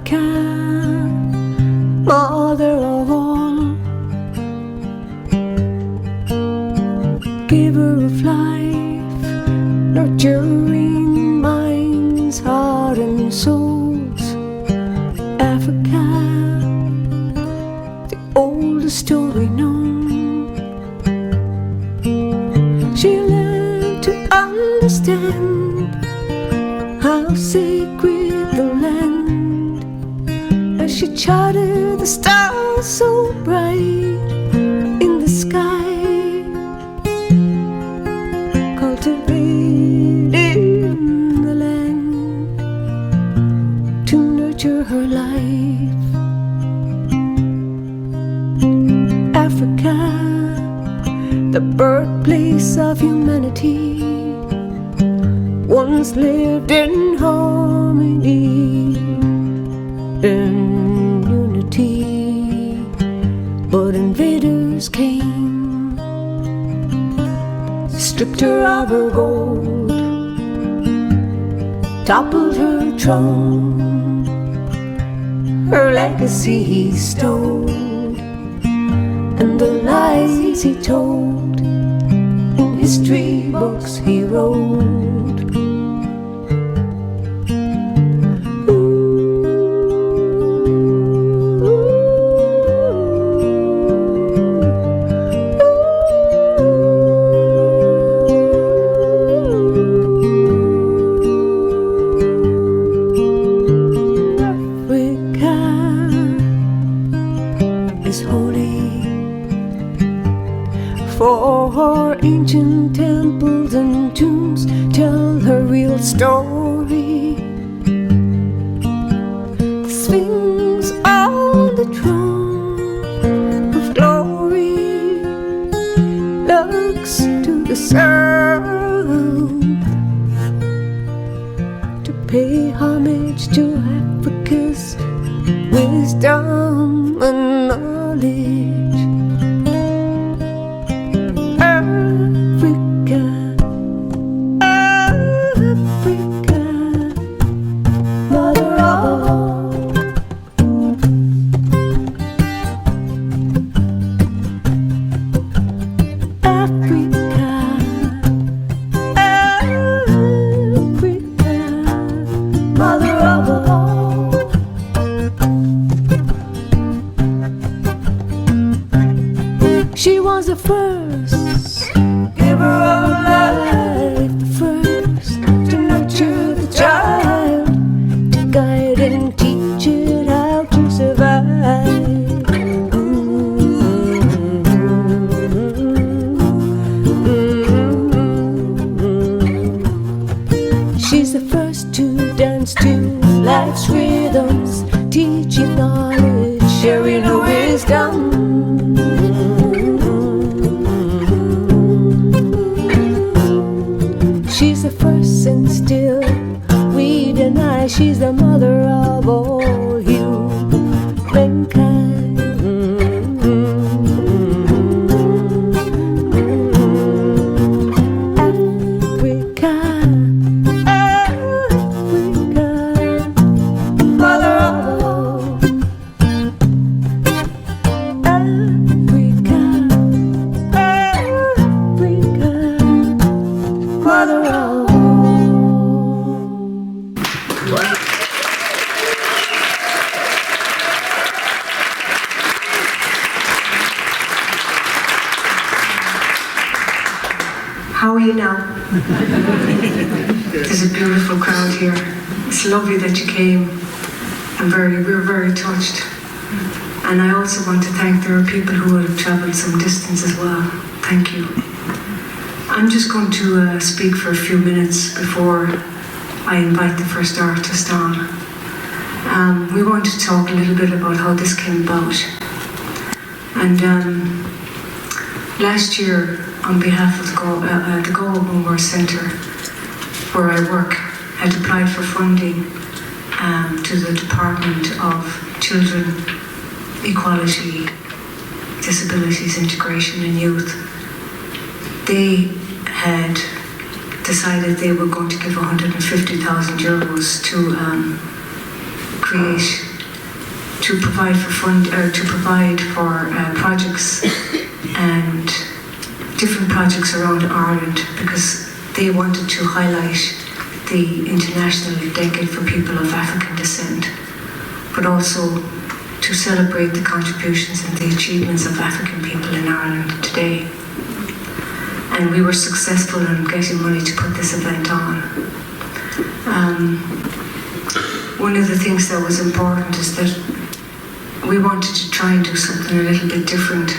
Africa, mother of all, giver of life, nurturing minds, heart and souls. Africa, the oldest story known. She learned to understand how sacred the land, as she charted the stars so bright in the sky, cultivating the land to nurture her life. Africa, the birthplace of humanity, once lived in harmony and unity, but invaders came, stripped her of her gold, toppled her throne, her legacy he stole, and the lies he told in history books he wrote. For her ancient temples and tombs tell her real story. The Sphinx on the throne of glory looks to the south to pay homage to Africa's wisdom and knowledge. She was the first giver of life, the first to nurture the child, to guide and teach it how to survive. She's the first to dance to life's rhythms, teaching knowledge, sharing her wisdom. She's the first and still we deny she's the mother of all humankind. Africa, Africa, mother of all. Africa, Africa, mother of all. How are you now? There's a beautiful crowd here. It's lovely that you came. We're very touched. And I also want to thank, there are people who have traveled some distance as well. Thank you. I'm just going to speak for a few minutes before I invite the first artist on. We want to talk a little bit about how this came about. And last year, on behalf of the Go AMOA Centre, where I work, had applied for funding to the Department of Children, Equality, Disabilities, Integration and Youth. They had decided they were going to give €150,000 to create to provide for projects and different projects around Ireland, because they wanted to highlight the International Decade for People of African Descent, but also to celebrate the contributions and the achievements of African people in Ireland today. And we were successful in getting money to put this event on. One of the things that was important is that we wanted to try and do something a little bit different.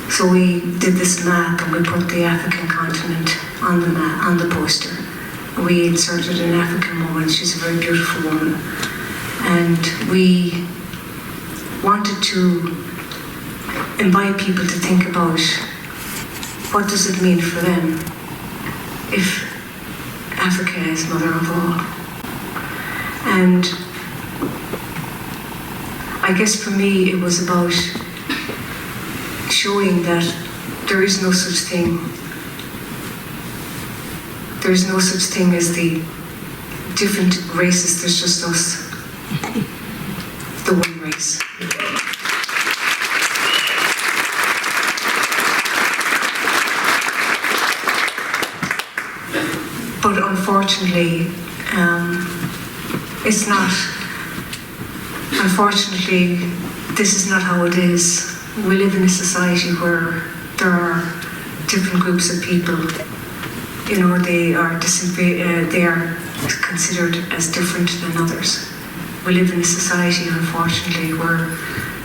So we did this map and we put the African continent on the map, on the poster. We inserted an African woman. She's a very beautiful woman. And we wanted to invite people to think about what does it mean for them if Africa is mother of all. And I guess for me it was about showing that there is no such thing. There is no such thing as the different races, there's just us, the one race. But unfortunately, it's not. Unfortunately, this is not how it is. We live in a society where there are different groups of people. You know, they are considered as different than others. We live in a society, unfortunately, where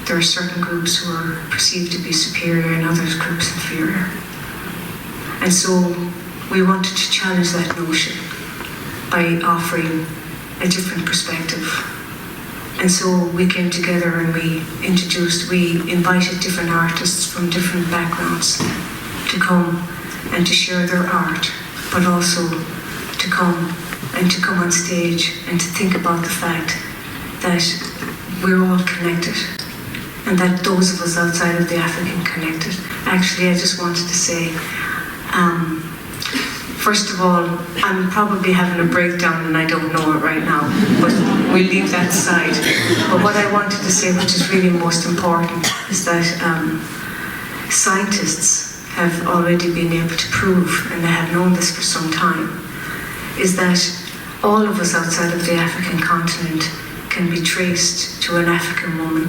there are certain groups who are perceived to be superior and other groups inferior. And so we wanted to challenge that notion by offering a different perspective. And so we came together and we invited different artists from different backgrounds to come and to share their art, but also to come on stage and to think about the fact that we're all connected and that those of us outside of the African connected. Actually, I just wanted to say, first of all, I'm probably having a breakdown and I don't know it right now, but we'll leave that aside. But what I wanted to say, which is really most important, is that scientists have already been able to prove, and they have known this for some time, is that all of us outside of the African continent can be traced to an African woman.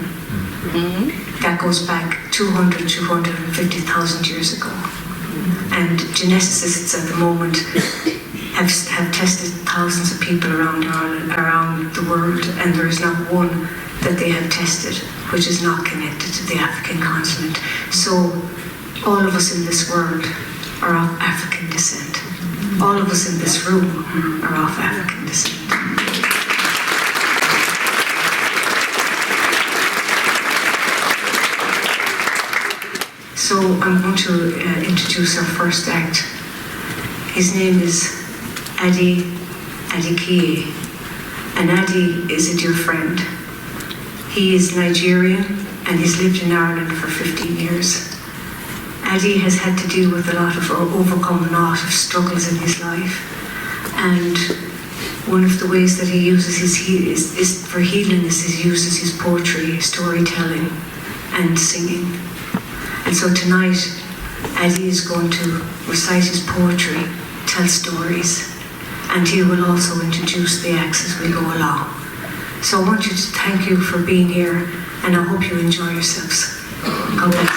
That goes back 250,000 years ago. And geneticists at the moment have tested thousands of people around the world, and there is not one that they have tested which is not connected to the African continent. So all of us in this world are of African descent. All of us in this room are of African descent. So I'm going to introduce our first act. His name is Adi Adikie, and Adi is a dear friend. He is Nigerian and he's lived in Ireland for 15 years. Adi has had to deal with overcome a lot of struggles in his life, and one of the ways that he uses is for healing is he uses his poetry, storytelling, and singing. And so tonight, Adi is going to recite his poetry, tell stories, and he will also introduce the acts as we go along. So I want you to thank you for being here, and I hope you enjoy yourselves. God bless.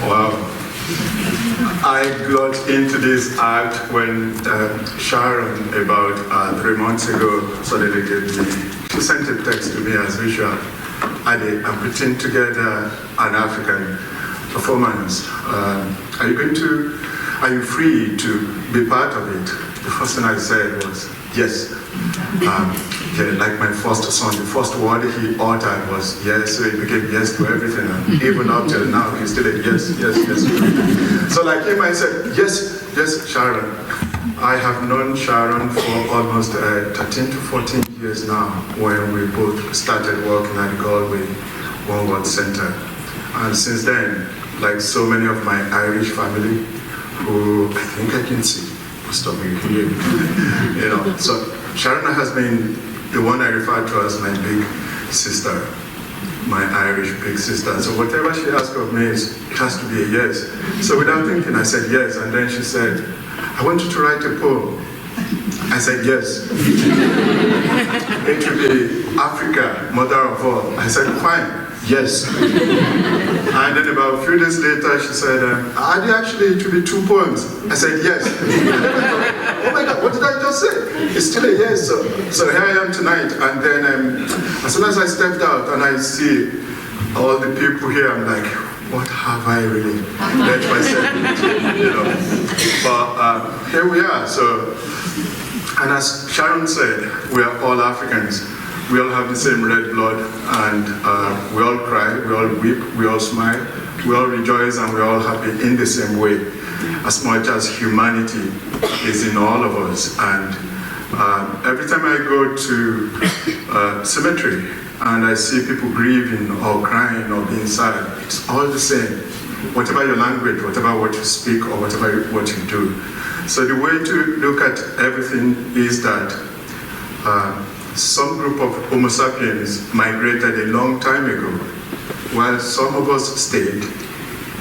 Wow. I got into this act when Sharon, about 3 months ago, suddenly gave me, she sent a text to me as usual. Adi, I'm putting together an African performance. Are you free to be part of it? The first thing I said was, yes. Like my first son, the first word he uttered was yes, so he became yes to everything. And even up till now, he's still a yes, yes, yes. So like him, I said, yes, Sharon. I have known Sharon for almost 13 to 14 years now, when we both started working at the Galway One World Center. And since then, like so many of my Irish family, who I think I can see most of you here, so Sharon has been the one I refer to as my big sister, my Irish big sister. So whatever she asked of me, it has to be a yes. So without thinking, I said yes, and then she said, I want you to write a poem. I said yes. It will be Africa, mother of all. I said fine. Yes. And then about a few days later, she said, actually, it will be 2 poems. I said, yes. Oh my God, what did I just say? It's still a yes. So here I am tonight. And then as soon as I stepped out and I see all the people here, I'm like, what have I really let myself into? But here we are. So, and as Sharon said, we are all Africans. We all have the same red blood, and we all cry, we all weep, we all smile, we all rejoice, and we're all happy in the same way, as much as humanity is in all of us. And every time I go to cemetery and I see people grieving or crying or being sad, it's all the same, whatever your language, whatever what you speak, or whatever what you do. So the way to look at everything is that some group of Homo sapiens migrated a long time ago, while some of us stayed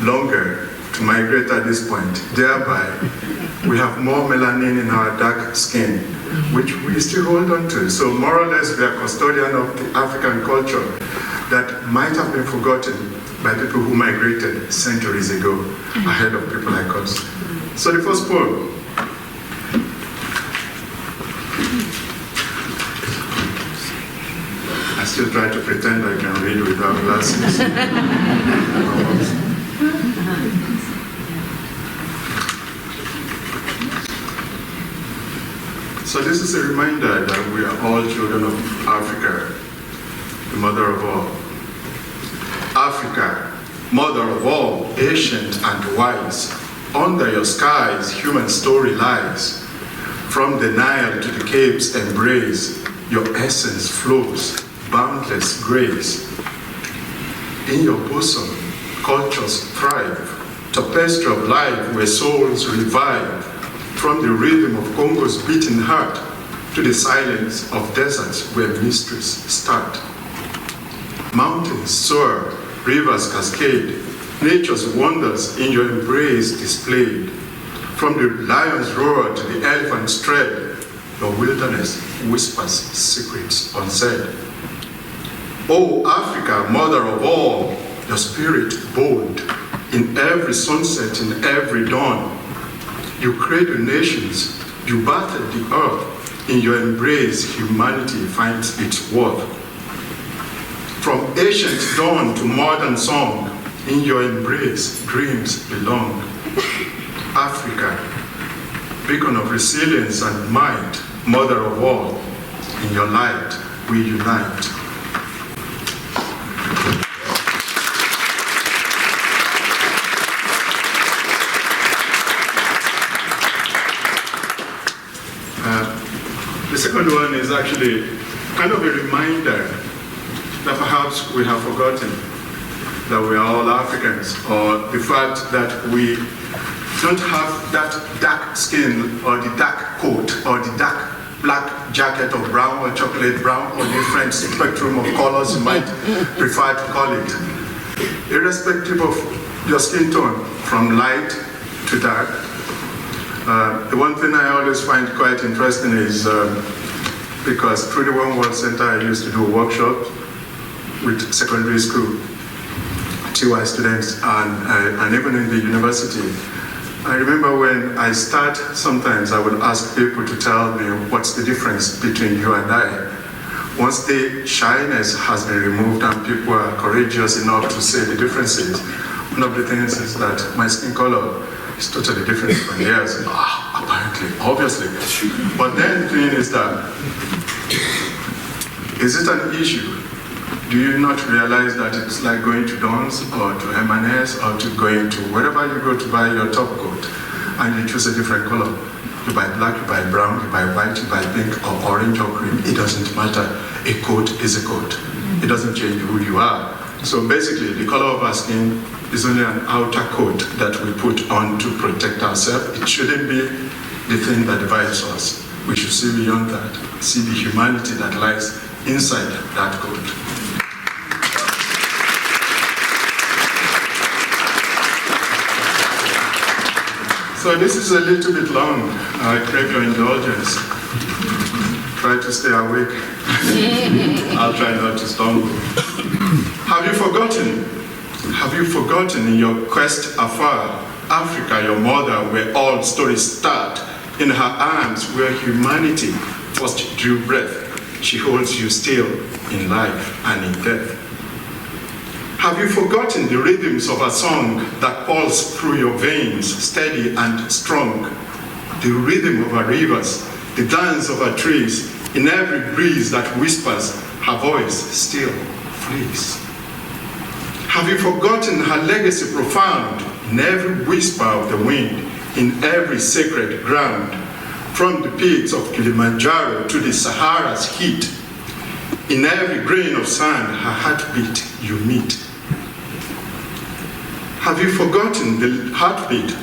longer to migrate at this point. Thereby, we have more melanin in our dark skin, which we still hold on to. So more or less, we are custodian of the African culture that might have been forgotten by people who migrated centuries ago, ahead of people like us. So the first poem. I still try to pretend I can read without glasses. So this is a reminder that we are all children of Africa, the mother of all. Africa, mother of all, ancient and wise, under your skies human story lies. From the Nile to the cave's embrace, your essence flows, boundless grace. In your bosom, cultures thrive, tapestry of life where souls revive. From the rhythm of Congo's beating heart to the silence of deserts where mysteries start. Mountains soar, rivers cascade, nature's wonders in your embrace displayed. From the lion's roar to the elephant's tread, your wilderness whispers secrets unsaid. O Africa, mother of all, your spirit bold, in every sunset, in every dawn. You cradle nations, you battered the earth, in your embrace humanity finds its worth. From ancient dawn to modern song, in your embrace dreams belong. Africa, beacon of resilience and might, mother of all, in your light we unite. The second one is actually kind of a reminder that perhaps we have forgotten that we are all Africans, or the fact that we don't have that dark skin or the dark coat or the dark black jacket or brown or chocolate brown or different spectrum of colors you might prefer to call it. Irrespective of your skin tone, from light to dark. The one thing I always find quite interesting is because through the One World Center I used to do workshops with secondary school TY students and even in the university. I remember when I start, sometimes I would ask people to tell me what's the difference between you and I. Once the shyness has been removed and people are courageous enough to say the differences, one of the things is that my skin color is totally different from theirs. Apparently, obviously. But then the thing is that, is it an issue? Do you not realize that it's like going to Don's or to M&S or to going to wherever you go to buy your top coat and you choose a different color? you buy black, you buy brown, you buy white, you buy pink or orange or green, it doesn't matter. A coat is a coat. It doesn't change who you are. So basically, the color of our skin is only an outer coat that we put on to protect ourselves. It shouldn't be the thing that divides us. We should see beyond that, see the humanity that lies inside that coat. So this is a little bit long. I crave your indulgence. Try to stay awake. I'll try not to stumble. Have you forgotten? Have you forgotten in your quest afar, Africa, your mother, where all stories start? In her arms, where humanity first drew breath, she holds you still in life and in death. Have you forgotten the rhythms of a song that pulse through your veins, steady and strong? The rhythm of our rivers, the dance of our trees, in every breeze that whispers, her voice still flees. Have you forgotten her legacy profound in every whisper of the wind, in every sacred ground, from the peaks of Kilimanjaro to the Sahara's heat? In every grain of sand, her heartbeat you meet. Have you forgotten the heartbeat,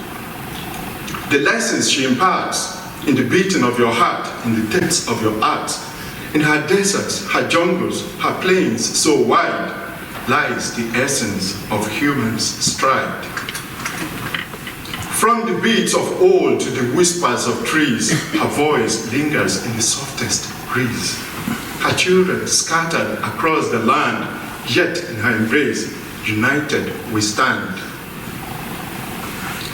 the lessons she imparts in the beating of your heart, in the depths of your art? In her deserts, her jungles, her plains so wide, lies the essence of humans' stride. From the beats of old to the whispers of trees, her voice lingers in the softest breeze. Her children scattered across the land, yet in her embrace, united we stand.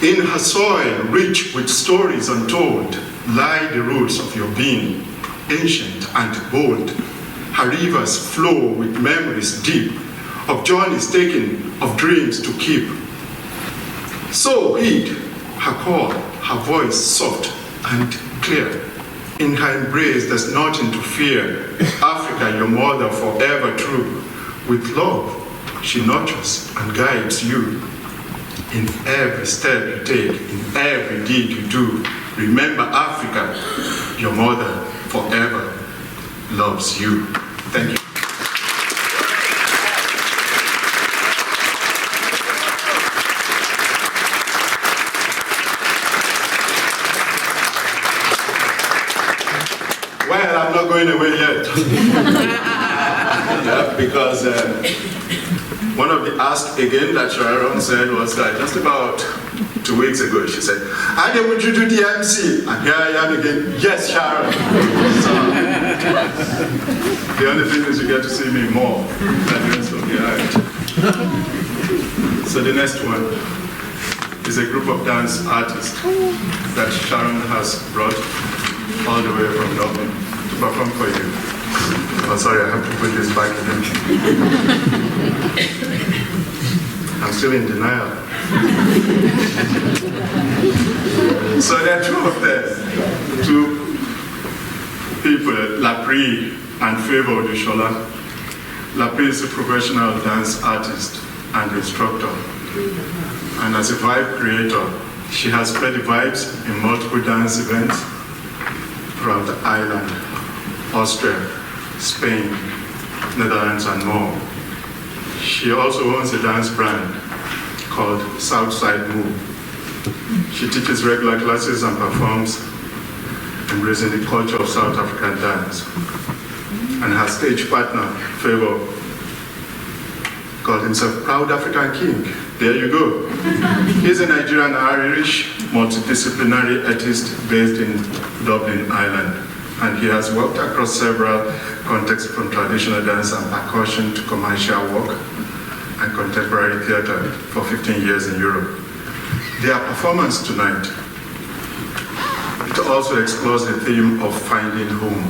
In her soil, rich with stories untold, lie the roots of your being, ancient and bold. Her rivers flow with memories deep, of journeys taken, of dreams to keep. So heed her call, her voice soft and clear. In her embrace there's nothing to fear. Africa, your mother forever true. With love, she nurtures and guides you. In every step you take, in every deed you do, remember Africa, your mother forever loves you. Thank you. Well, I'm not going away yet. Yeah, because one of the ask again that Sharon said was that just about 2 weeks ago, she said, "Ade, would you do the MC?" And here I am again, yes, Sharon. So, the only thing is you get to see me more than the rest of the act. So the next one is a group of dance artists that Sharon has brought all the way from Dublin to perform for you. Oh, sorry, I have to put this back again. I'm still in denial. So there are two of them, two people, Lapri and Favor Odushola. Lapri is a professional dance artist and instructor. And as a vibe creator, she has spread the vibes in multiple dance events throughout the island, Austria, Spain, Netherlands, and more. She also owns a dance brand called Southside Move. She teaches regular classes and performs embracing the culture of South African dance. And her stage partner, Favor, called himself Proud African King. There you go. He's a Nigerian Irish multidisciplinary artist based in Dublin, Ireland. And he has worked across several contexts from traditional dance and percussion to commercial work and contemporary theater for 15 years in Europe. Their performance tonight, it also explores the theme of finding home,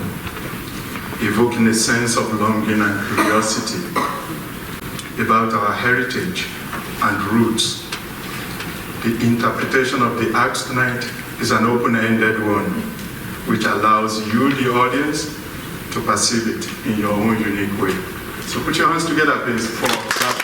evoking a sense of longing and curiosity about our heritage and roots. The interpretation of the acts tonight is an open-ended one, which allows you, the audience, to perceive it in your own unique way. So put your hands together, please, for that.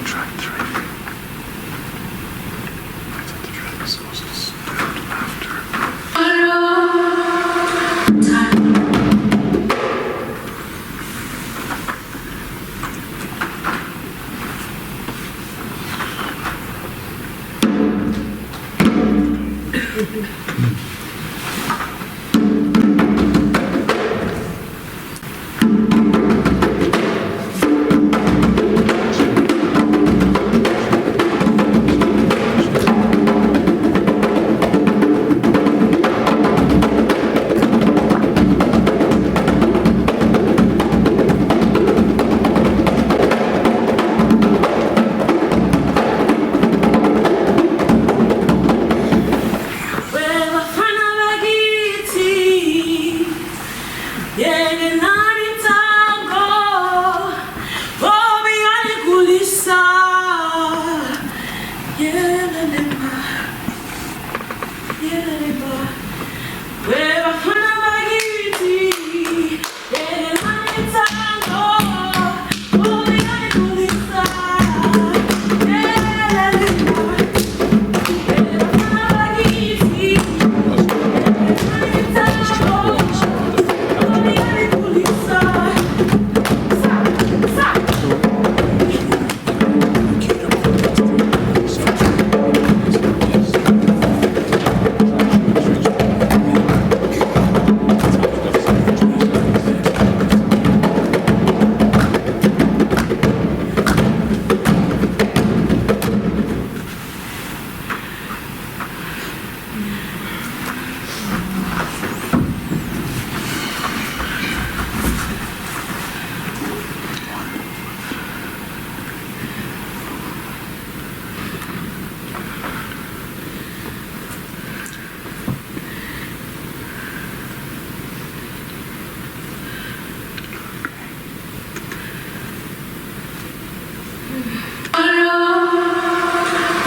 Track 3. I thought the track was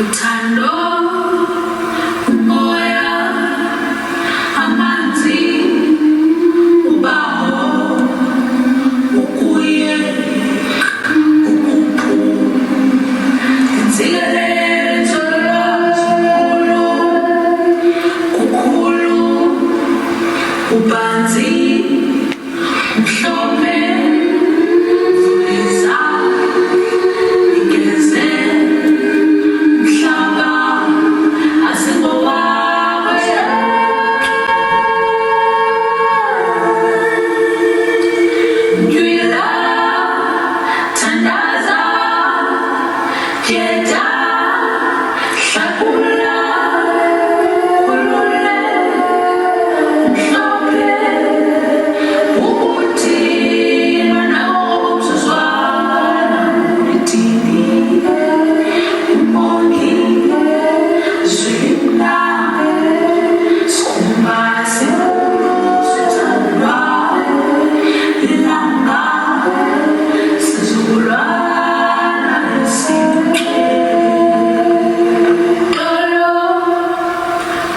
Uthando, umoya, amanzi, ubaho, ukuye, ukuphuma, insikelelo kukhulu, ubanzi, umhlophe, vulisa, igeze.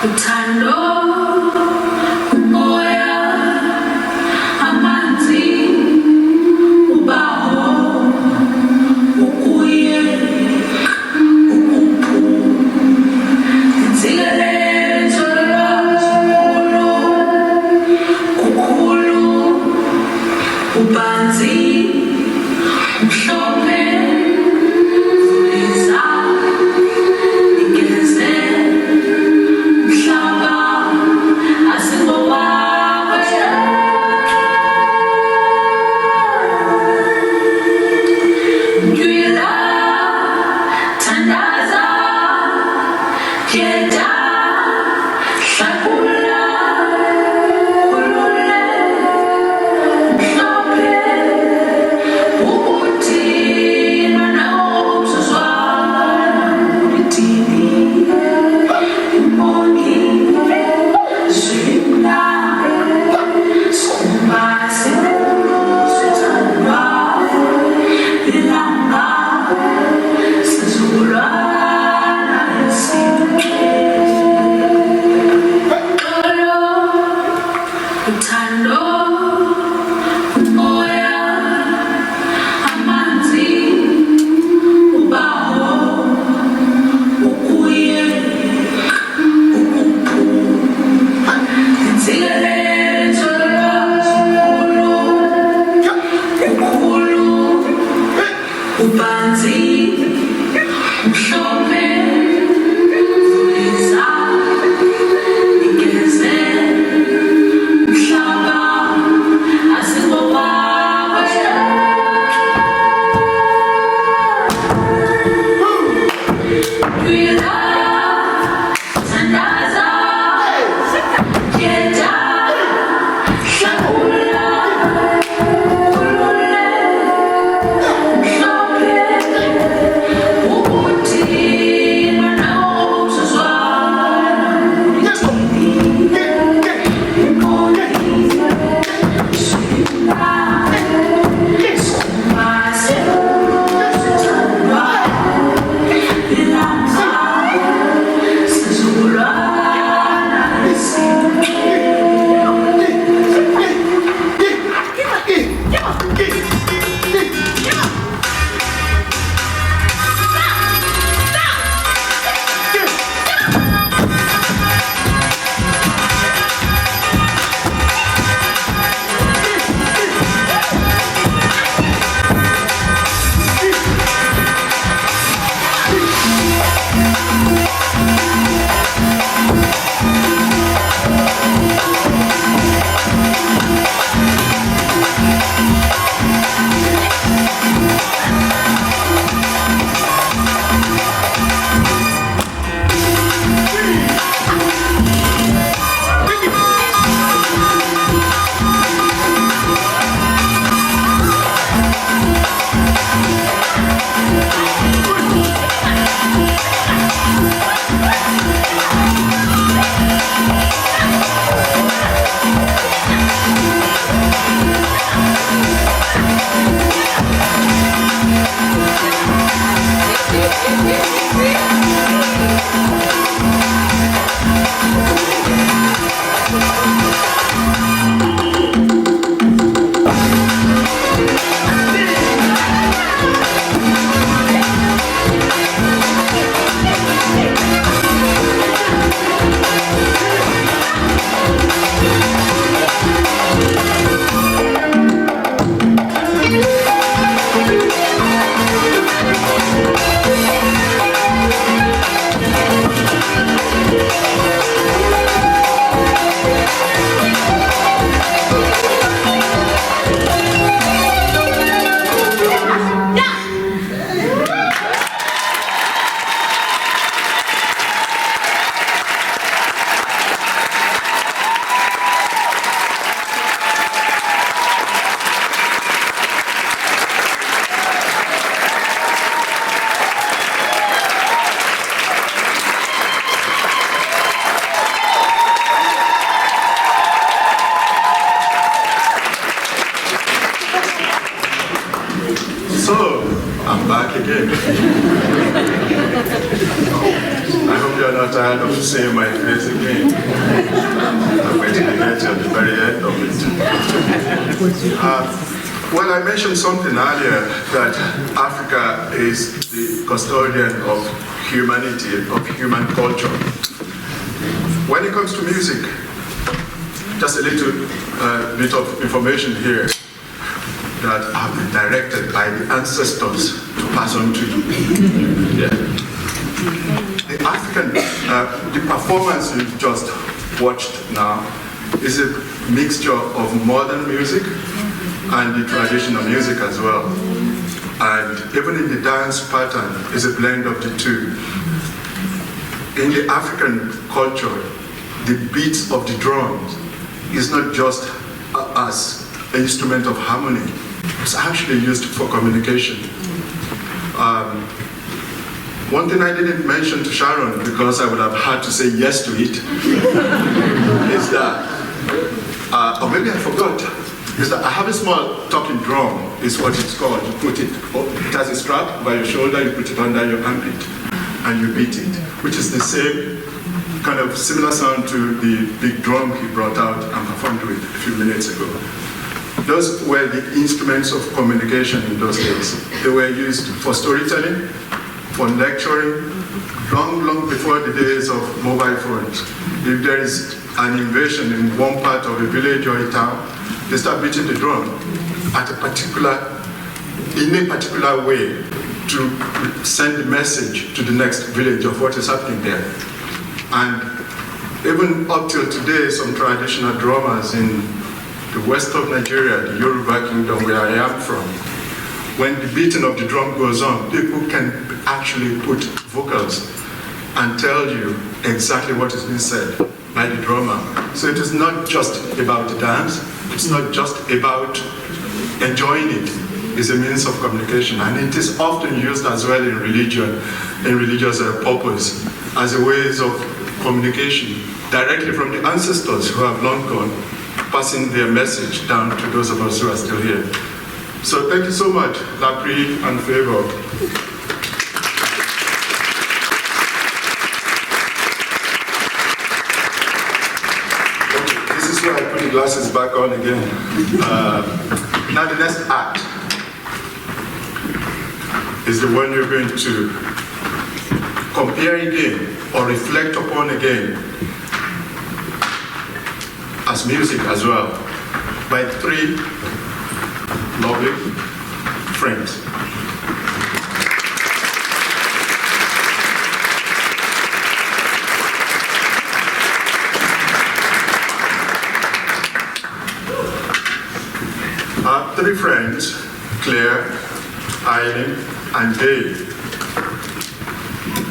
Uthando, umoya, amanzi, ubaho, ukuye, ukuphuma, insikelelo kukhulu, ubanzi, umhlophe, vulisa, igeze. So, I'm back again. I hope you're not tired of seeing my face again. I'm going to be here till the very end of it. Well, I mentioned something earlier that Africa is the custodian of humanity, of human culture. When it comes to music, just a little bit of information here that have been directed by the ancestors to pass on to you. Yeah. The the performance you just watched now is a mixture of modern music and the traditional music as well. And even in the dance pattern is a blend of the two. In the African culture, the beats of the drums is not just as an instrument of harmony. It's actually used for communication. One thing I didn't mention to Sharon, because I would have had to say yes to it, is that, or maybe I forgot, is that I have a small talking drum, is what it's called. You put it, it has a strap by your shoulder, you put it under your armpit, and you beat it, which is the same kind of similar sound to the big drum he brought out and performed with a few minutes ago. Those were the instruments of communication in those days. They were used for storytelling, for lecturing, long before the days of mobile phones. If there is an invasion in one part of a village or a town, they start beating the drum in a particular way to send a message to the next village of what is happening there. And even up till today, some traditional drummers in the west of Nigeria, the Yoruba kingdom where I am from, when the beating of the drum goes on, people can actually put vocals and tell you exactly what is being said by the drummer. So it is not just about the dance, it's not just about enjoying it. It's a means of communication, and it is often used as well in religion, in religious purpose, as a ways of communication directly from the ancestors who have long gone, passing their message down to those of us who are still here. So thank you so much, Lapri and Favor. Okay, this is where I put the glasses back on again. Now the next act is the one you're going to compare again or reflect upon again as music as well, by three lovely friends. Our three friends, Claire, Eileen, and Dave,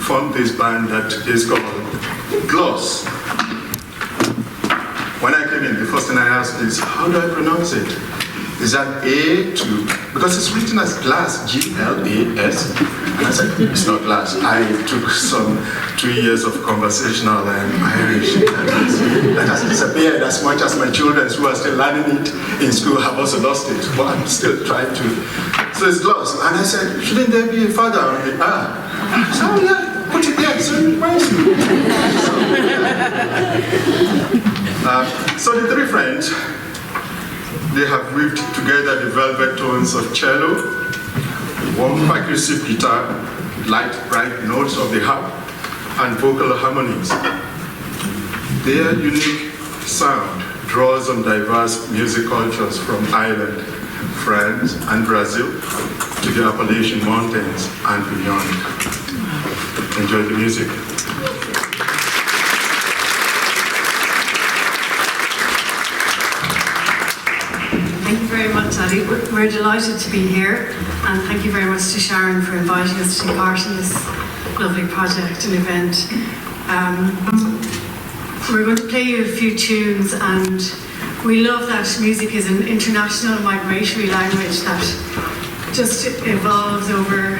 formed this band that is called Gloss. When I came in, the first thing I asked is, how do I pronounce it? Is that A2? Because it's written as glass, G-L-A-S. And I said, it's not glass. I took some 2 years of conversational Irish. That has disappeared as much as my children who are still learning it in school have also lost it. But I'm still trying to. So it's gloss. And I said, shouldn't there be a father on the R? So yeah, put it there, so it reminds me. So the three friends, they have weaved together the velvet tones of cello, warm percussive guitar, light, bright notes of the harp, and vocal harmonies. Their unique sound draws on diverse music cultures from Ireland, France, and Brazil to the Appalachian Mountains and beyond. Enjoy the music. we're delighted to be here, and thank you very much to Sharon for inviting us to take part in this lovely project and event. We're going to play you a few tunes, and we love that music is an international migratory language that just evolves over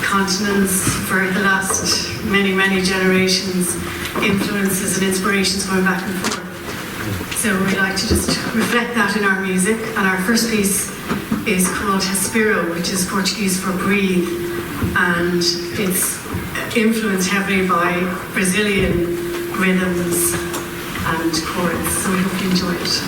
continents for the last many, many generations, influences and inspirations going back and forth. So we like to just reflect that in our music, and our first piece is called Respiro, which is Portuguese for breathe, and it's influenced heavily by Brazilian rhythms and chords, so we hope you enjoy it.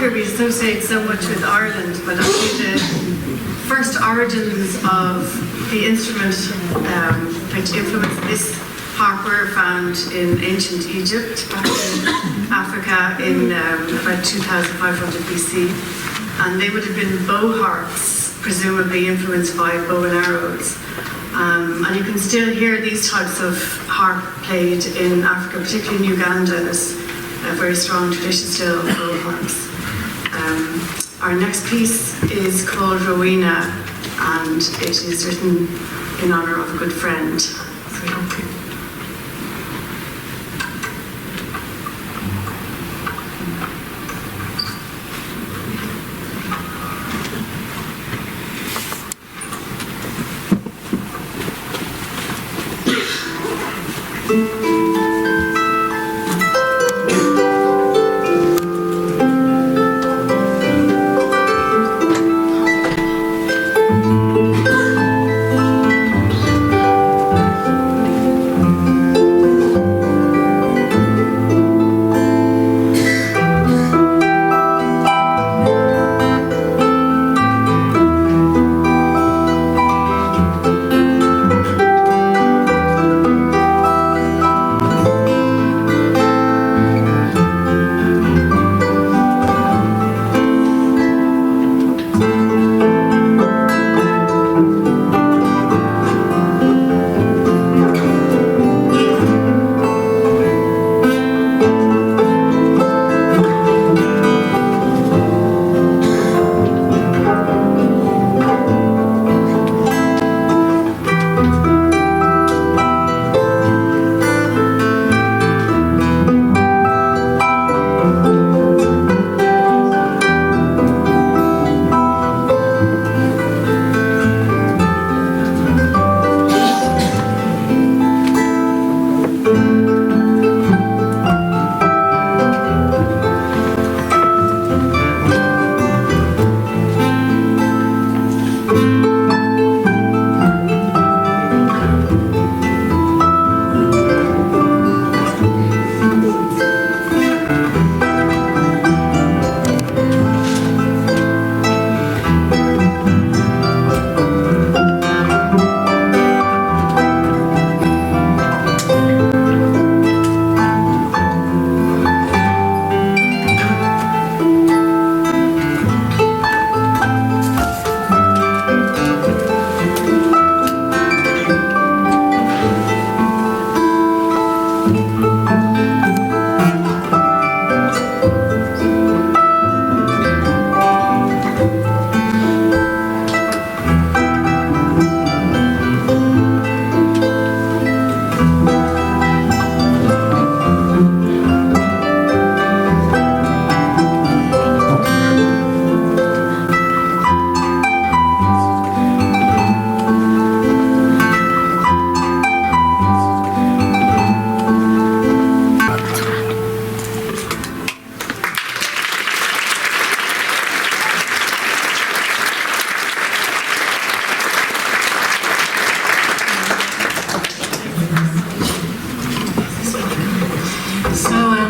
We associate so much with Ireland, but actually the first origins of the instrument which influenced this harp were found in ancient Egypt, back in Africa in about 2500 BC, and they would have been bow harps, presumably influenced by bow and arrows. And you can still hear these types of harp played in Africa, particularly in Uganda. There's a very strong tradition still of bow harps. Our next piece is called Rowena, and it is written in honour of a good friend. So we hope you.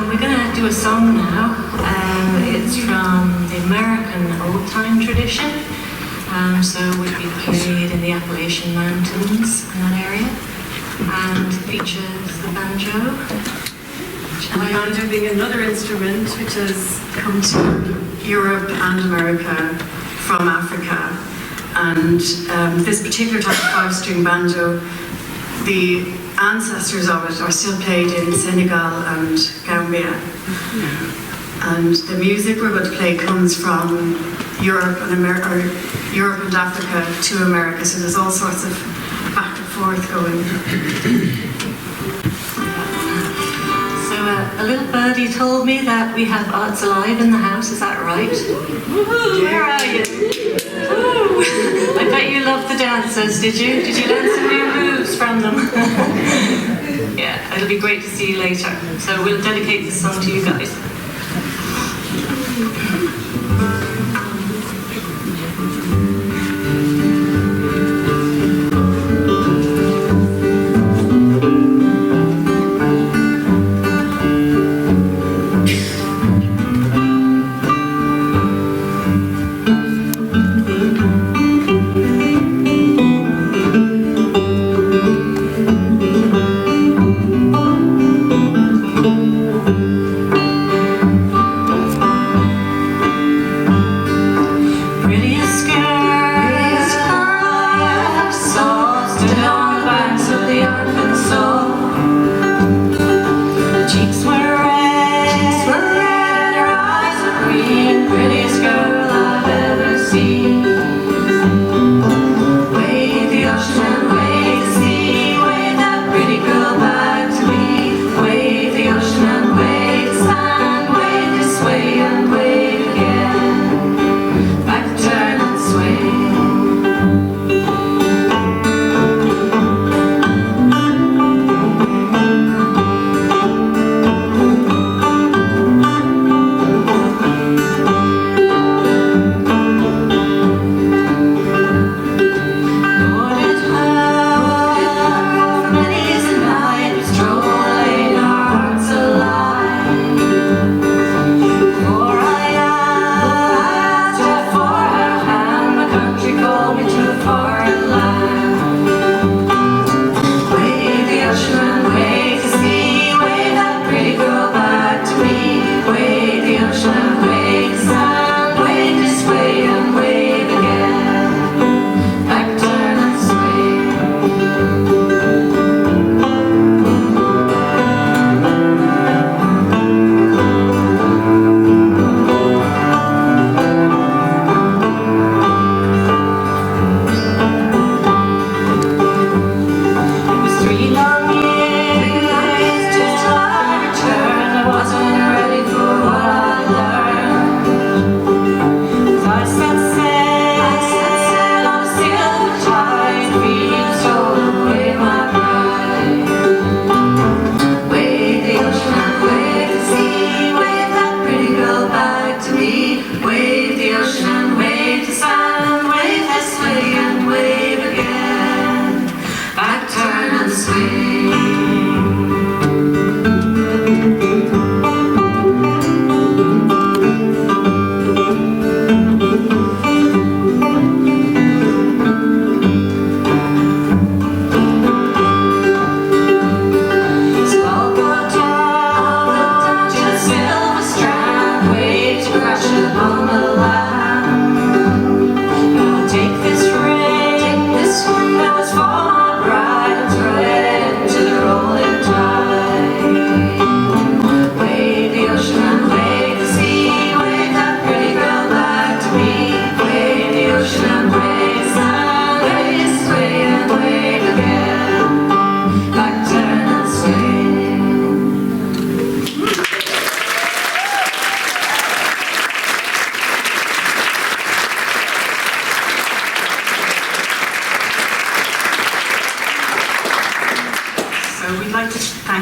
We're going to do a song now. It's from the American old time tradition. So it would be played in the Appalachian Mountains in that area. And features the banjo. And the banjo being another instrument which has come to Europe and America from Africa. And this particular type of five-string banjo, the ancestors of it are still played in Senegal and Gambia. And the music we're going to play comes from Europe and Europe and Africa to America. So there's all sorts of back and forth going. So a little birdie told me that we have Arts Alive in the house. Is that right? Woohoo! Where are you? Woo! I bet you loved the dancers, did you? Did you learn some new moves from them? Yeah, it'll be great to see you later. So we'll dedicate this song to you guys.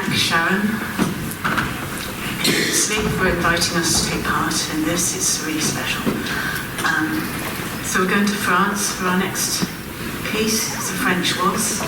thank Sharon Sleep for inviting us to take part in this. It's really special. So we're going to France for our next piece. It's a French waltz.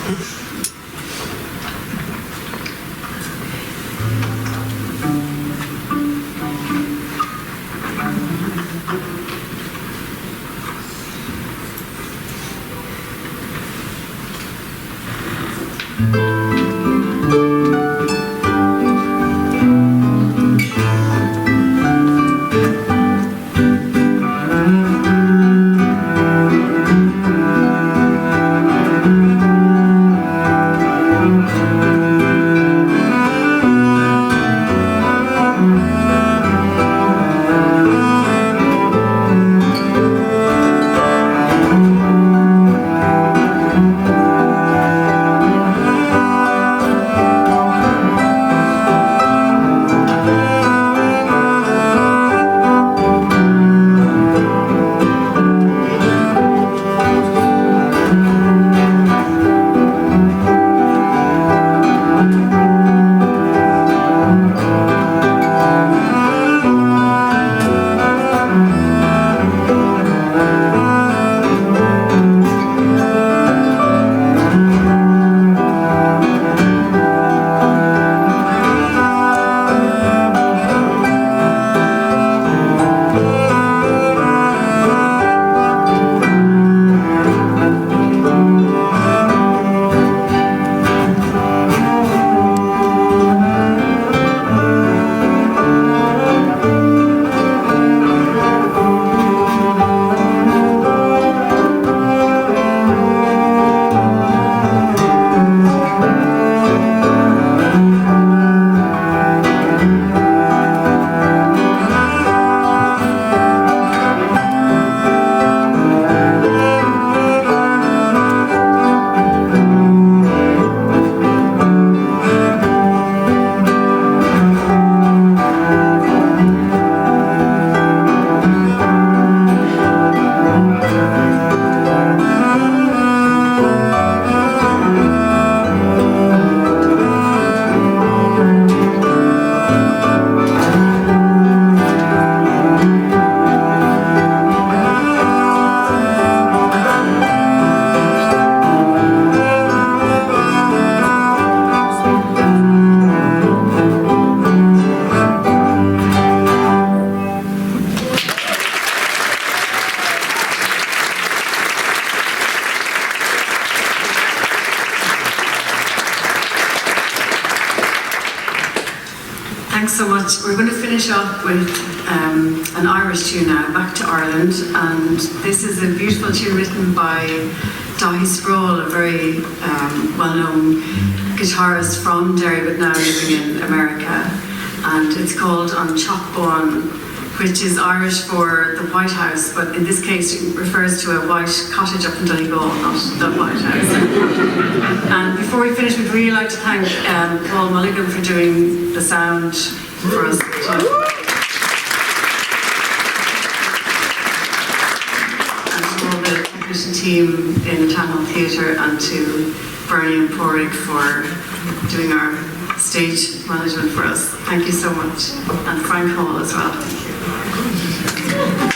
Thanks so much. We're going to finish up with an Irish tune now, Back to Ireland, and this is a beautiful tune written by Daithí Sproul, a very well-known guitarist from Derry but now living in America, and it's called An Chopboan, which is Irish for the White House, but in this case it refers to a white cottage up in Donegal, not the White House. And before we finish, we'd really like to thank Paul Mulligan for doing the sound for us. And to all the technician team in the Town Hall Theatre, and to Bernie and Porrick for doing our stage management for us. Thank you so much. And Frank Hall as well. Thank you.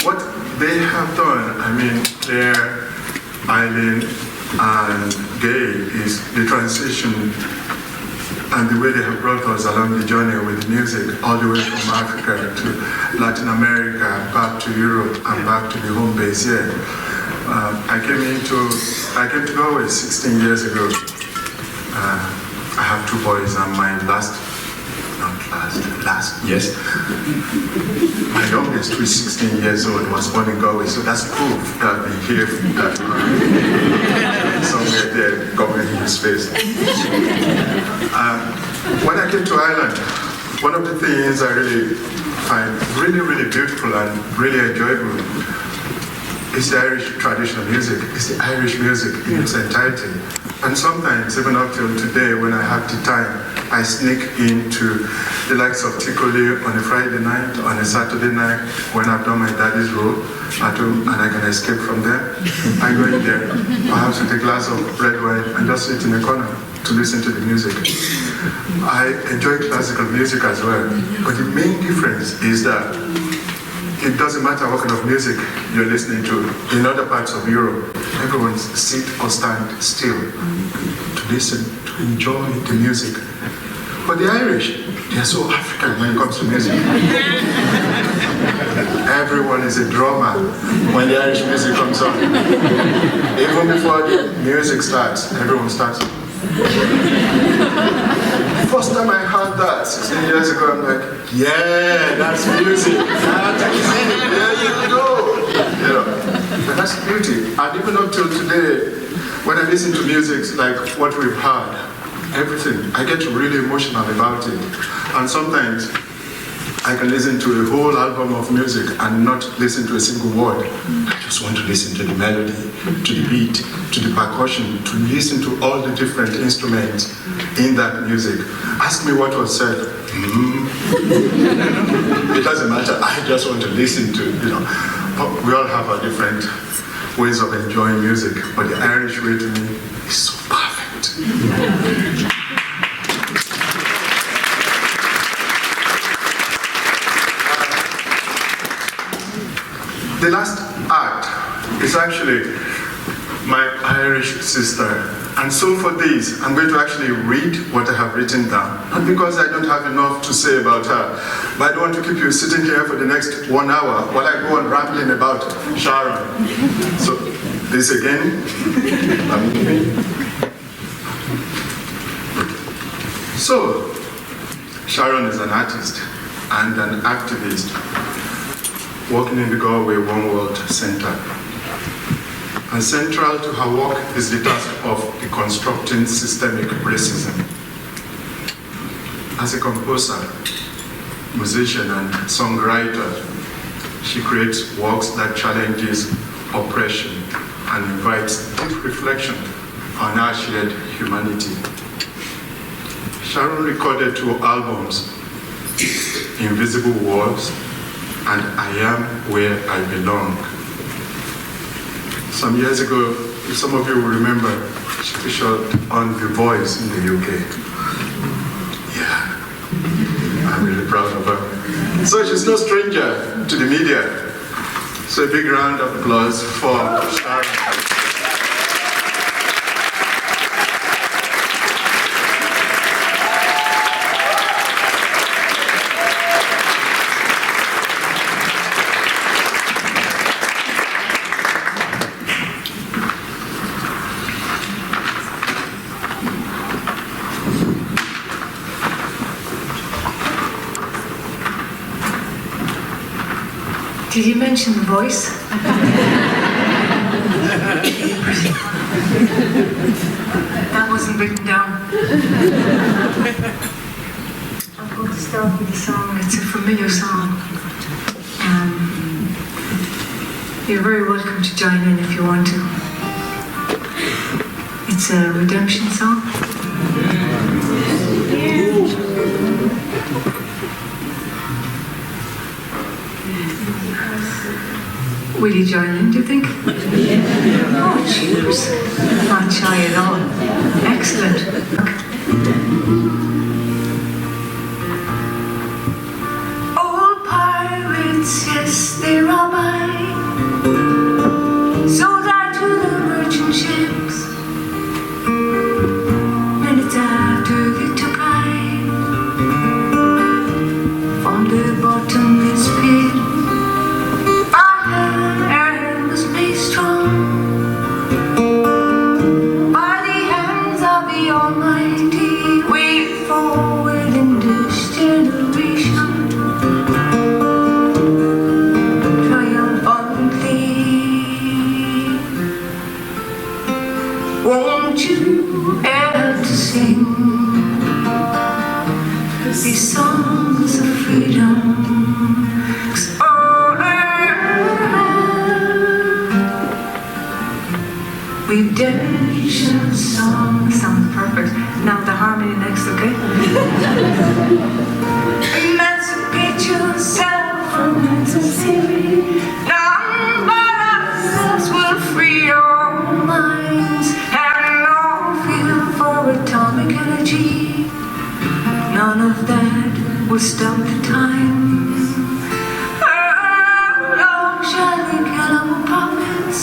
What they have done, I mean, their Eileen and Gay, is the transition and the way they have brought us along the journey with the music, all the way from Africa to Latin America, back to Europe, and back to the home base here. I came to Galway 16 years ago. I have two boys, and my yes. My youngest, who is 16 years old, was born in Galway, so that's proof that we hear that somewhere there, covering his face. When I came to Ireland, one of the things I really find really beautiful and really enjoyable is the Irish traditional music. It's the Irish music in its entirety. And sometimes, even up till today, when I have the time, I sneak into the likes of Ticoli on a Friday night, on a Saturday night, when I've done my daddy's role at home and I can escape from there. I go in there, perhaps with a glass of red wine, and just sit in a corner to listen to the music. I enjoy classical music as well, but the main difference is that it doesn't matter what kind of music you're listening to. In other parts of Europe, everyone sit or stand still to listen, to enjoy the music. But the Irish, they're so African when it comes to music. Everyone is a drummer when the Irish music comes on. Even before the music starts, everyone starts. First time I heard that 16 years ago, I'm like, yeah, that's music. That's music. There you go. You know, and that's the beauty. And even up till today, when I listen to music like what we've heard, everything, I get really emotional about it. And sometimes I can listen to a whole album of music and not listen to a single word. I just want to listen to the melody, to the beat, to the percussion, to listen to all the different instruments in that music. Ask me what was said. It doesn't matter. I just want to listen to, you know. But we all have our different ways of enjoying music, but the Irish way to me is so perfect. The last act is actually my Irish sister. And so for this, I'm going to actually read what I have written down. Not because I don't have enough to say about her, but I don't want to keep you sitting here for the next 1 hour while I go on rambling about Sharon. So this again, So, Sharon is an artist and an activist working in the Galway One World Centre. And central to her work is the task of deconstructing systemic racism. As a composer, musician, and songwriter, she creates works that challenges oppression and invites deep reflection on our shared humanity. Sharon recorded 2 albums, Invisible Walls and I Am Where I Belong. Some years ago, if some of you will remember, she featured on The Voice in the UK. Yeah, I'm really proud of her. So she's no stranger to the media. So a big round of applause for Sharon. Did you mention The Voice? That wasn't written down. I'm going to start with a song. It's a familiar song. You're very welcome to join in if you want to. It's a redemption song. Will you join in, do you think? Oh, cheers. Not shy at all. Excellent. Old part redemption song. Sounds perfect. Now the harmony next, okay? Emancipate yourself from mental slavery. None but ourselves will free our minds. And no fear for atomic energy. None of that will stop the time. How long shall we kill our prophets?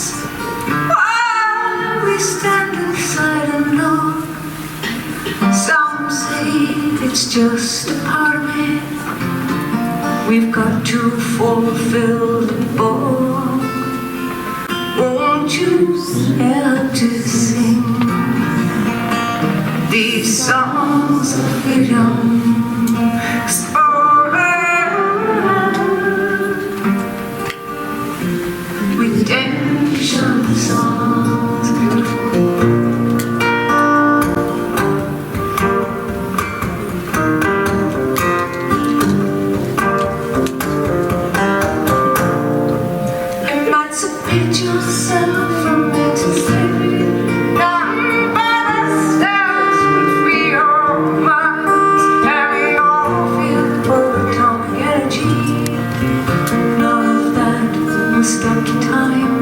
While we stand inside and look. Some say it's just a part of it. We've got to fulfill the book. Won't you help to sing these songs of freedom? Redemption songs, beautiful. Emancipate yourself from mental slavery. None but ourselves will free our minds. Having no fear for atomic energy. None of that will stop the time.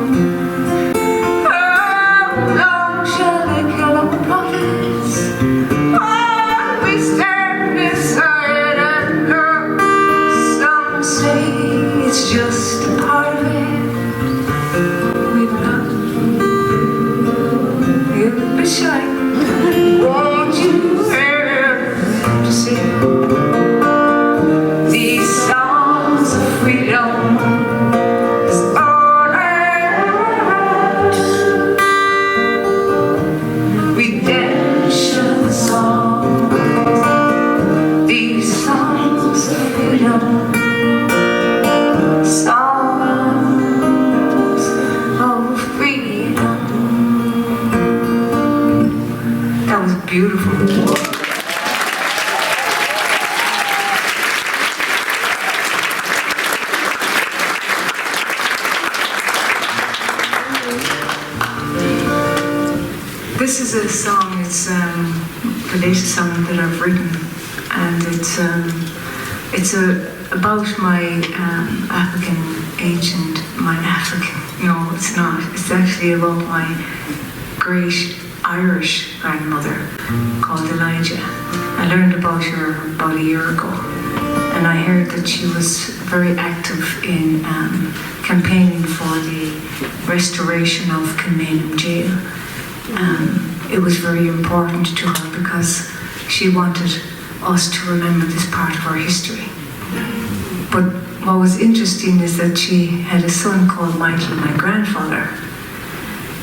How long shall they kill our prophets? While we stand beside and look. Some say it's just a part of it. Won't you help to sing these songs of freedom? Is all I want. Redemption songs, these songs of freedom, songs of freedom. That was beautiful. This is a song, it's the latest song that I've written, and it's about my African ancient, no it's not, it's actually about my great Irish grandmother called Elijah. I learned about her about a year ago, and I heard that she was very active in campaigning for the restoration of Kilmainham Jail. It was very important to her because she wanted us to remember this part of our history. But what was interesting is that she had a son called Michael, my grandfather.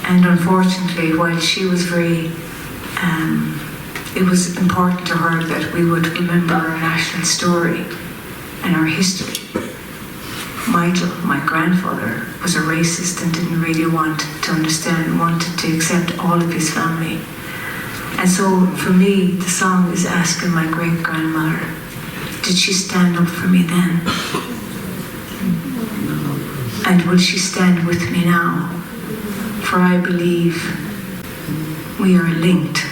And unfortunately, while she was very, it was important to her that we would remember our national story and our history. Michael, my grandfather, was a racist and didn't really want to understand, wanted to accept all of his family. And so for me, the song is asking my great-grandmother, did she stand up for me then? And will she stand with me now? For I believe we are linked,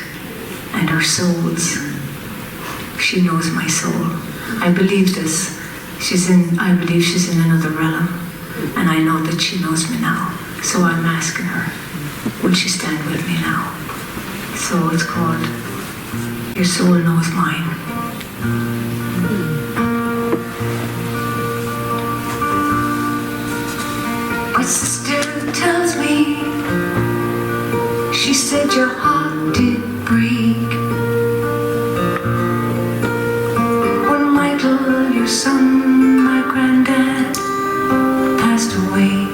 and our souls, she knows my soul. I believe this. I believe she's in another realm, and I know that she knows me now. So I'm asking her, will she stand with me now? So it's called Your Soul Knows Mine. My sister tells me, she said your heart did break when Michael, your son, my granddad, passed away.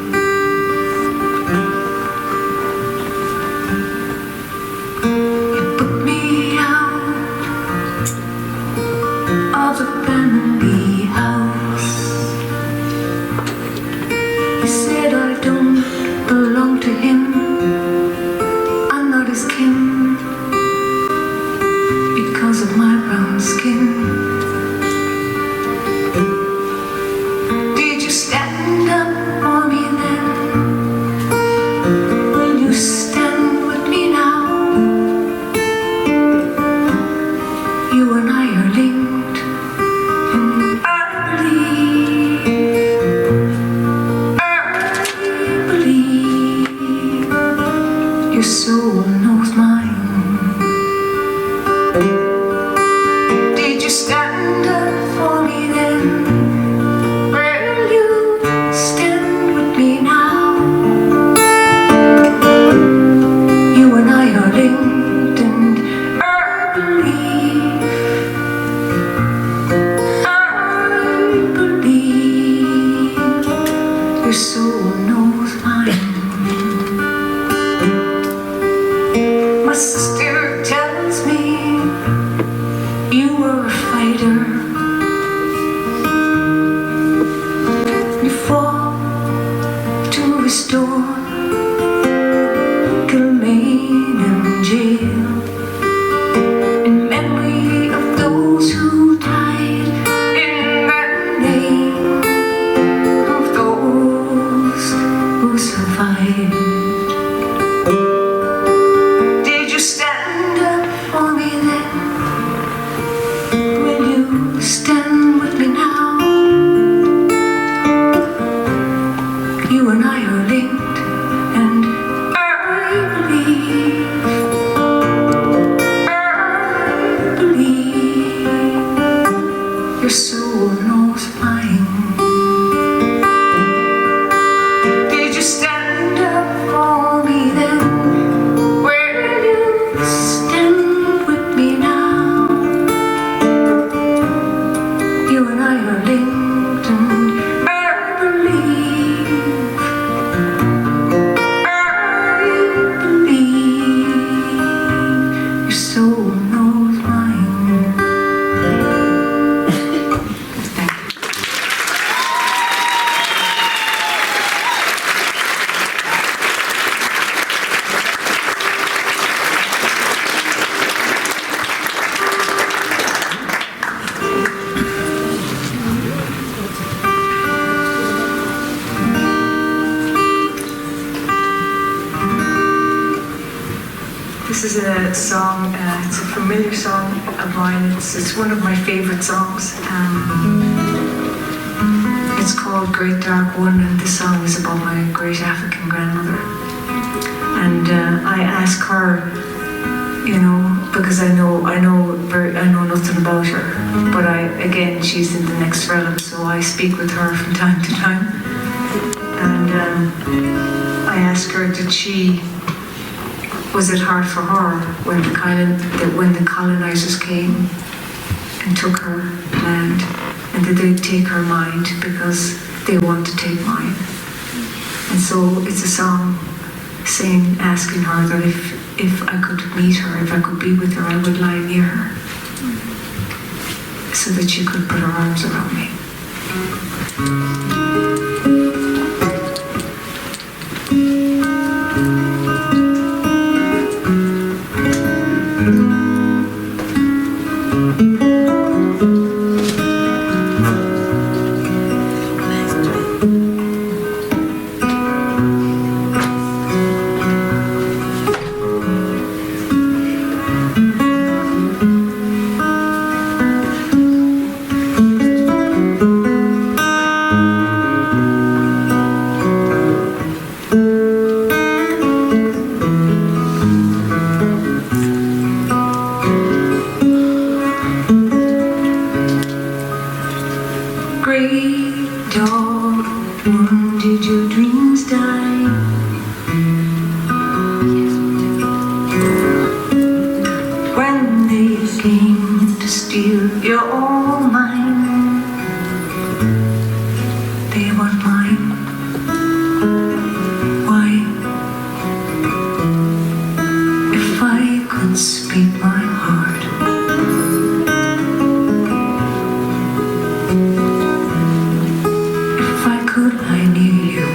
You put me out of the family house. You said I don't belong to him, I'm not his kin. soul knows mine. My sister tells me you were a fighter. You fought to restore Kilmaine and jail, in memory of those who died in the name of those who survived. Did you stand up for me then? Will you stand with me now? You and I are linked, and I believe your soul knows mine. Did you stand up for me then? Will you stand with me now? You and I are linked, and I believe your soul knows mine. Thank you. This is a song, it's a familiar song of mine. It's one of my favorite songs. It's called Great Dark One, and this song is about my great African grandmother. And I ask her, you know, because I know nothing about her, but again, she's in the next realm, so I speak with her from time to time. And I ask her, was it hard for her when the colonizers came and took her land? And did they take her mind because they want to take mine? And so it's a song asking her that if I could meet her, if I could be with her, I would lie near her so that she could put her arms around me. Great dawn, when did your dreams die? When they came to steal your mind, they weren't mine. Why? If I could speak my heart, could I near you?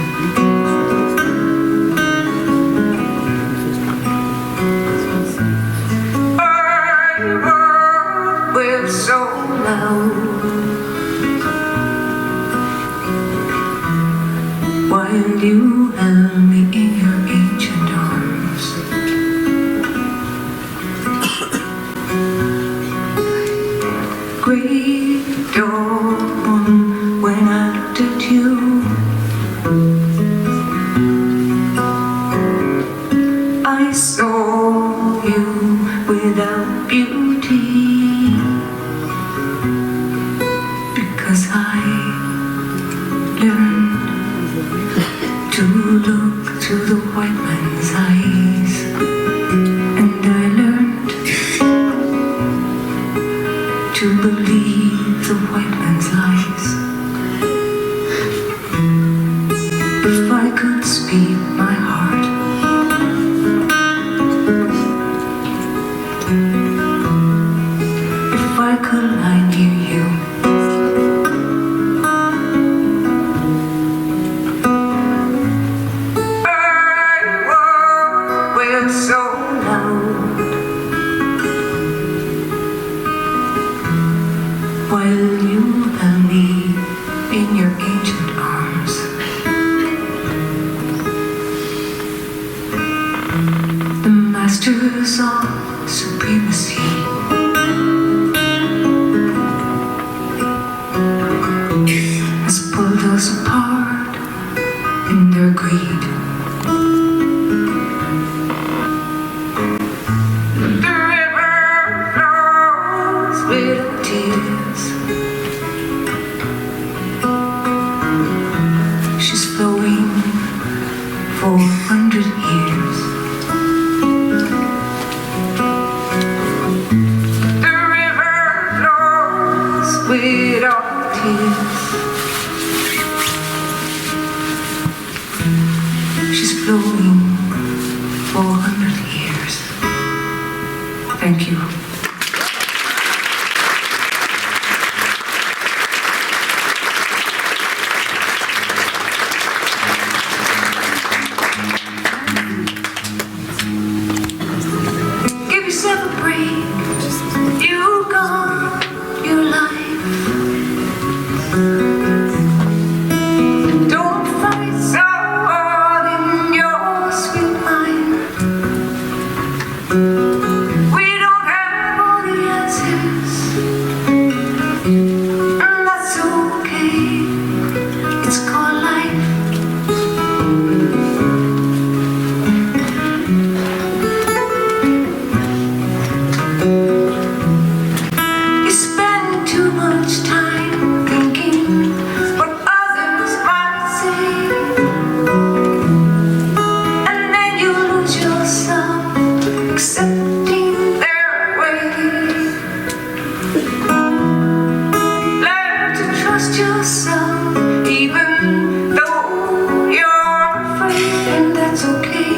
I heard with so loud while you held me in your ancient arms. Great dawn, when I looked at you, I saw you without beauty, because I learned to look through the white man's eyes, and I learned to believe the white man's lies. beat my heart. If I could lie near you, I would wail so loud while you held me in your ancient arms. The masters of supremacy has pulled us apart in their greed. The river flows with tears. She's flowing for 100 years. The river flows with our tears. She's flowing for 100 years. Thank you. Give yourself a break. You got your life. Don't fight so hard in your sweet mind. We don't have all the answers, and that's okay. It's called life. You spend too much time thinking what others might say, and then you lose yourself accepting their way. Learn to trust yourself even though you're afraid, and that's okay.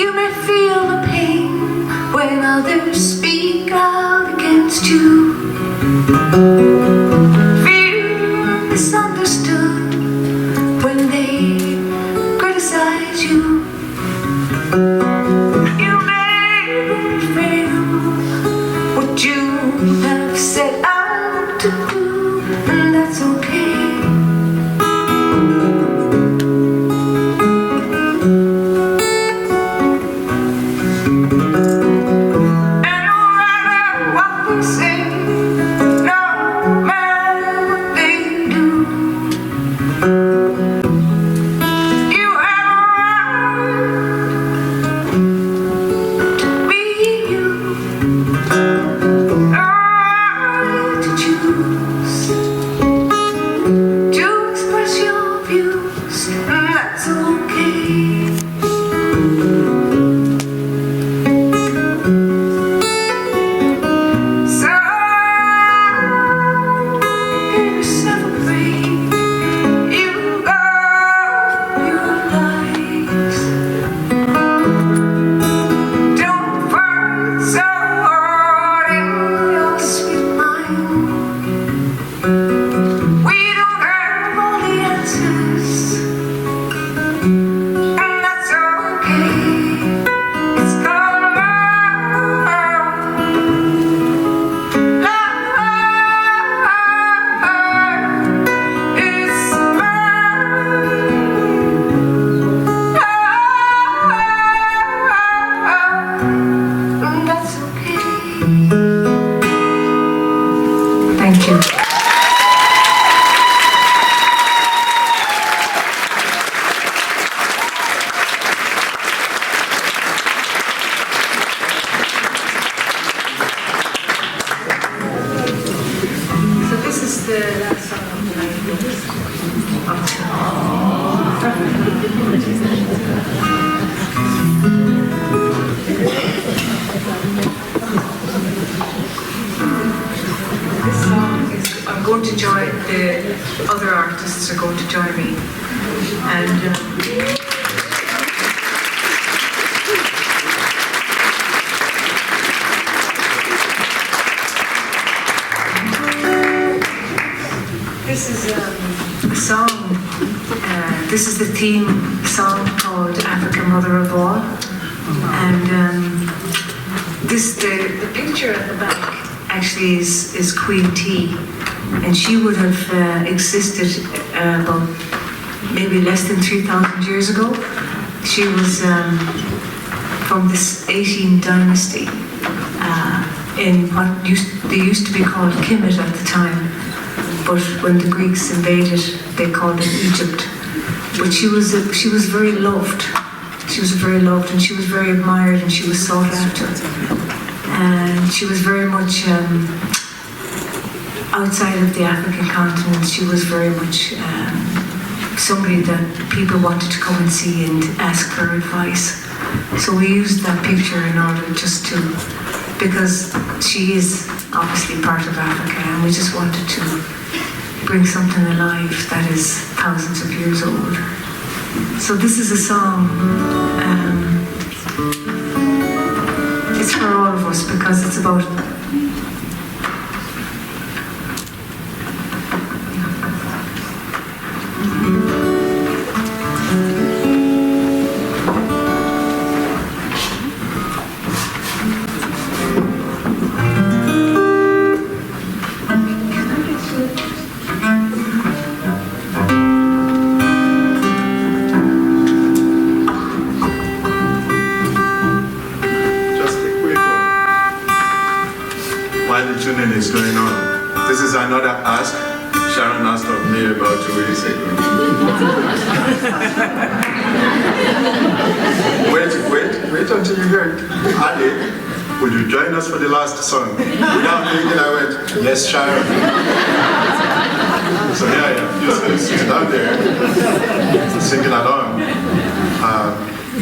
You may feel the pain when others speak out against you. Feel misunderstood when they criticize you. You may fail what you have set out to do, and that's okay. And no matter what they say, no to join, the other artists are going to join me. And this is a song, this is the theme song called African Mother of All. And the picture at the back actually is Queen T. And she would have existed about maybe less than 3,000 years ago. She was from this 18 dynasty in what they used to be called Kemet at the time. But when the Greeks invaded, they called it Egypt. But she was very loved. She was very loved, and she was very admired, and she was sought after. And she was very much outside of the African continent. She was very much somebody that people wanted to come and see and ask her advice. So we used that picture in order just to, because she is obviously part of Africa, and we just wanted to bring something alive that is thousands of years old. So this is a song, it's for all of us because it's about is going on. This is another ask Sharon asked of me about 2 weeks ago. wait until you hear it. Ali, would you join us for the last song? Without thinking, I went, yes, Sharon. So here I am, just sitting down there, singing along.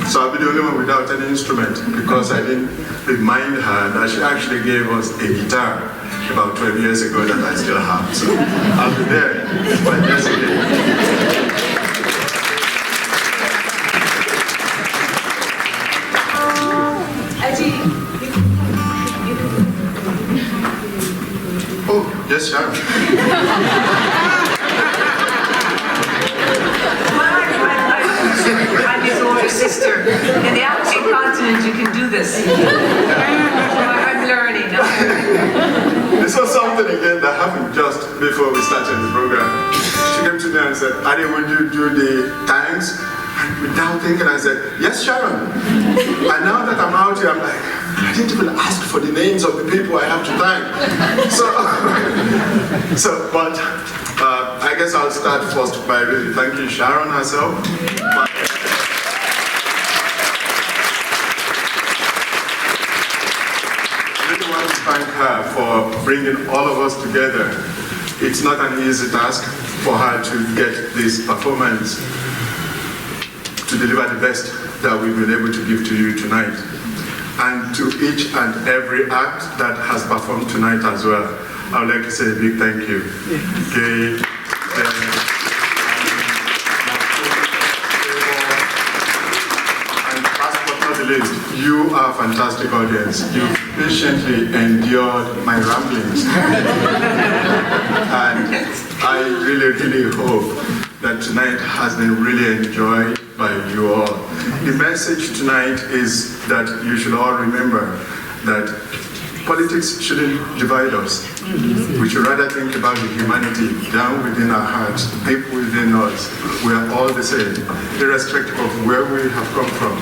So I'll be the only one without any instrument because I didn't remind her that she actually gave us a guitar about 12 years ago that I still have. So I'll be there by years again. Oh, yes, Sharon. I'm his older sister. In the African continent, you can do this. I'm learning. This was something again that happened just before we started the program. She came to me and said, Adi, would you do the thanks? And without thinking, I said, yes, Sharon. And now that I'm out here, I'm like, I didn't even ask for the names of the people I have to thank. But I guess I'll start first by really thanking Sharon herself. Thank her for bringing all of us together. It's not an easy task for her to get this performance to deliver the best that we've been able to give to you tonight. And to each and every act that has performed tonight as well, I would like to say a big thank you. Okay. And last but not the least, you are a fantastic audience. You patiently endured my ramblings. And I really, really hope that tonight has been really enjoyed by you all. The message tonight is that you should all remember that politics shouldn't divide us. We should rather think about the humanity down within our hearts, deep within us. We are all the same, irrespective of where we have come from.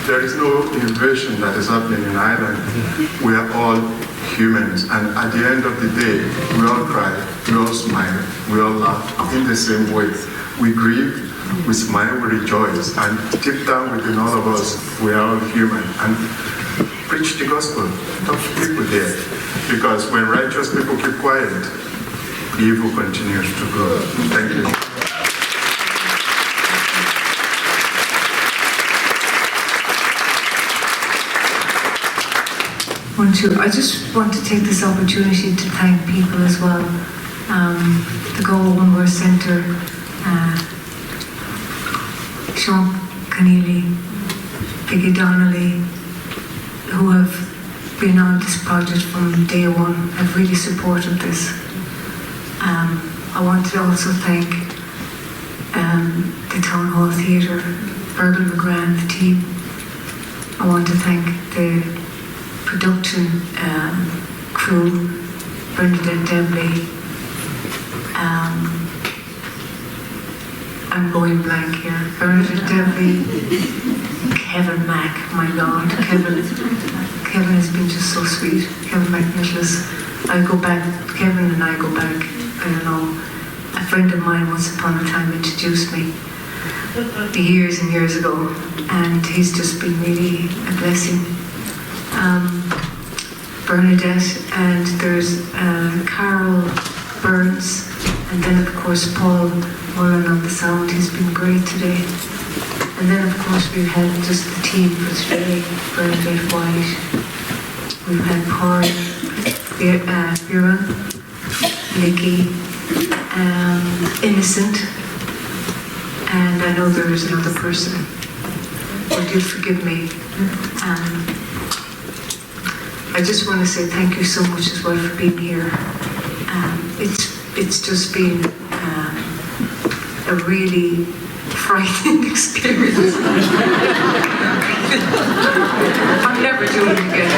There is no invasion that is happening in Ireland. We are all humans, and at the end of the day, we all cry, we all smile, we all laugh in the same way. We grieve, we smile, we rejoice, and deep down within all of us, we are all human. And preach the gospel, talk to people there, because when righteous people keep quiet, evil continues to grow. Thank you. I just want to take this opportunity to thank people as well. the Go One More Centre, Sean Keneally, Peggy Donnelly, who have been on this project from day one, have really supported this. I want to also thank the Town Hall Theatre, Fergal McGrath, the team. I want to thank the production crew, Bernadette Devley. I'm going blank here. Bernadette Devley, Kevin Mack, my God, Kevin has been just so sweet. Kevin McNicholas. Kevin and I go back, I don't know, a friend of mine once upon a time introduced me years and years ago, and he's just been really a blessing. Bernadette, and there's Carol Burns, and then of course Paul Mullen on the sound. He's been great today. And then of course we've had just the team for today, Bernadette White, we've had Paul, Vera, Nikki, Innocent, and I know there is another person. Would you forgive me? I just want to say thank you so much as well for being here. It's just been a really frightening experience. I'm never doing it again.